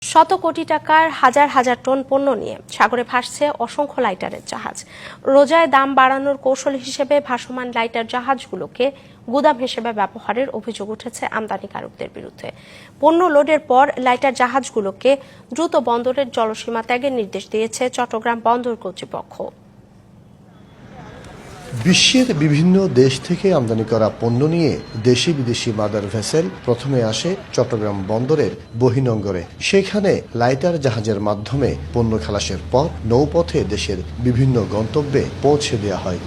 শত কোটি টাকার হাজার হাজার টন পণ্য নিয়ে সাগরে ভাসছে অসংখ্য লাইটারের জাহাজ। রোজায় দাম বাড়ানোর কৌশল হিসেবে ভাসমান লাইটার জাহাজগুলোকে গুদাম হিসেবে ব্যবহারের অভিযোগ উঠেছে আমদানিকারকদের বিরুদ্ধে। পণ্য লোডের পর লাইটার জাহাজগুলোকে দ্রুত বন্দরের জলসীমা ত্যাগের নির্দেশ দিয়েছে চট্টগ্রাম বন্দর কর্তৃপক্ষ। বিশ্বের বিভিন্ন দেশ থেকে আমদানি করা পণ্য নিয়ে দেশি বিদেশি মাদার ভেসেল প্রথমে আসে চট্টগ্রাম বন্দরের বহিনঙ্গরে। সেখানে লাইটার জাহাজের মাধ্যমে পণ্য খালাসের পর নৌপথে দেশের বিভিন্ন গন্তব্যে পৌঁছে দেওয়া হয়।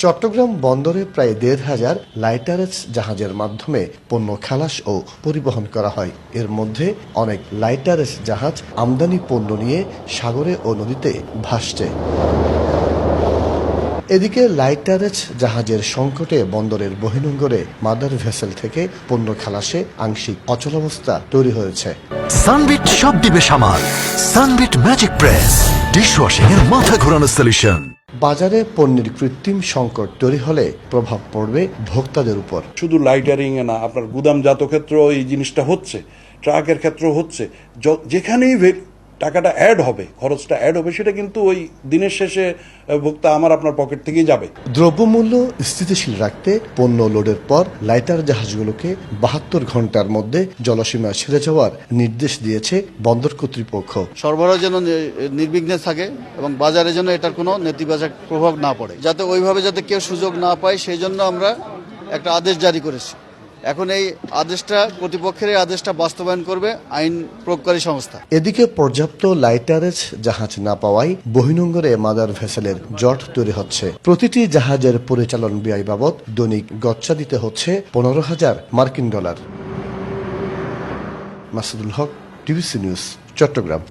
চট্টগ্রাম বন্দরে প্রায় ১,৫০০ লাইটারেজ জাহাজের মাধ্যমে পণ্য খালাস ও পরিবহন করা হয়। এর মধ্যে অনেক লাইটারেজ জাহাজ আমদানি পণ্য নিয়ে সাগরে ও নদীতে ভাসছে। এদিকে লাইটারেজ জাহাজের সংকটে বন্দরের বহিনঙ্গরে মাদার ভেসেল থেকে পণ্য খালাসে আংশিক অচলাবস্থা তৈরি হয়েছে। সানবিট সব দিবে সামাল। সানবিট ম্যাজিক প্রেস ডিশওয়াশিং এর মাথা ঘোরানো সলিউশন। বাজারে পণ্যের কৃত্রিম সংকট তৈরি হলে প্রভাব পড়বে ভোক্তাদের উপর। শুধু লাইটারিং এ না, আপনার গুদামজাত ক্ষেত্র এই জিনিসটা হচ্ছে, ট্রাকের ক্ষেত্র হচ্ছে, যেখানেই টাকাটা অ্যাড হবে, খরচটা অ্যাড হবে, সেটা কিন্তু ওই দিনের শেষে ভোক্তা আমার আপনার পকেট থেকেই যাবে। দ্রব্যমূল্য স্থিতিশীল রাখতে পণ্য লোডের পর লাইটার জাহাজগুলোকে ৭২ ঘন্টার মধ্যে জলসীমা ছেড়ে যাওয়ার নির্দেশ দিয়েছে বন্দর কর্তৃপক্ষ। সরবরাহ যেন নির্বিঘ্নে থাকে এবং বাজারে যেন এটার কোনো নেতিবাচক প্রভাব না পড়ে, যাতে ওইভাবে যাতে কেউ সুযোগ না পায়, সেই জন্য আমরা একটা আদেশ জারি করেছি। এখন এই আদেশটা কর্তৃপক্ষের আদেশটা বাস্তবায়ন করবে আইন প্রয়োগকারী সংস্থা। এদিকে পর্যাপ্ত লাইটারেজ জাহাজ না পাওয়ায় বহিনঙ্গরে মাদার ভেসেলের জট তৈরি হচ্ছে। প্রতিটি জাহাজের পরিচালন ব্যয় বাবদ দৈনিক গচ্চা দিতে হচ্ছে $১৫,০০০ মার্কিন। মাসুদুল হক, টিভিসি নিউজ, চট্টগ্রাম।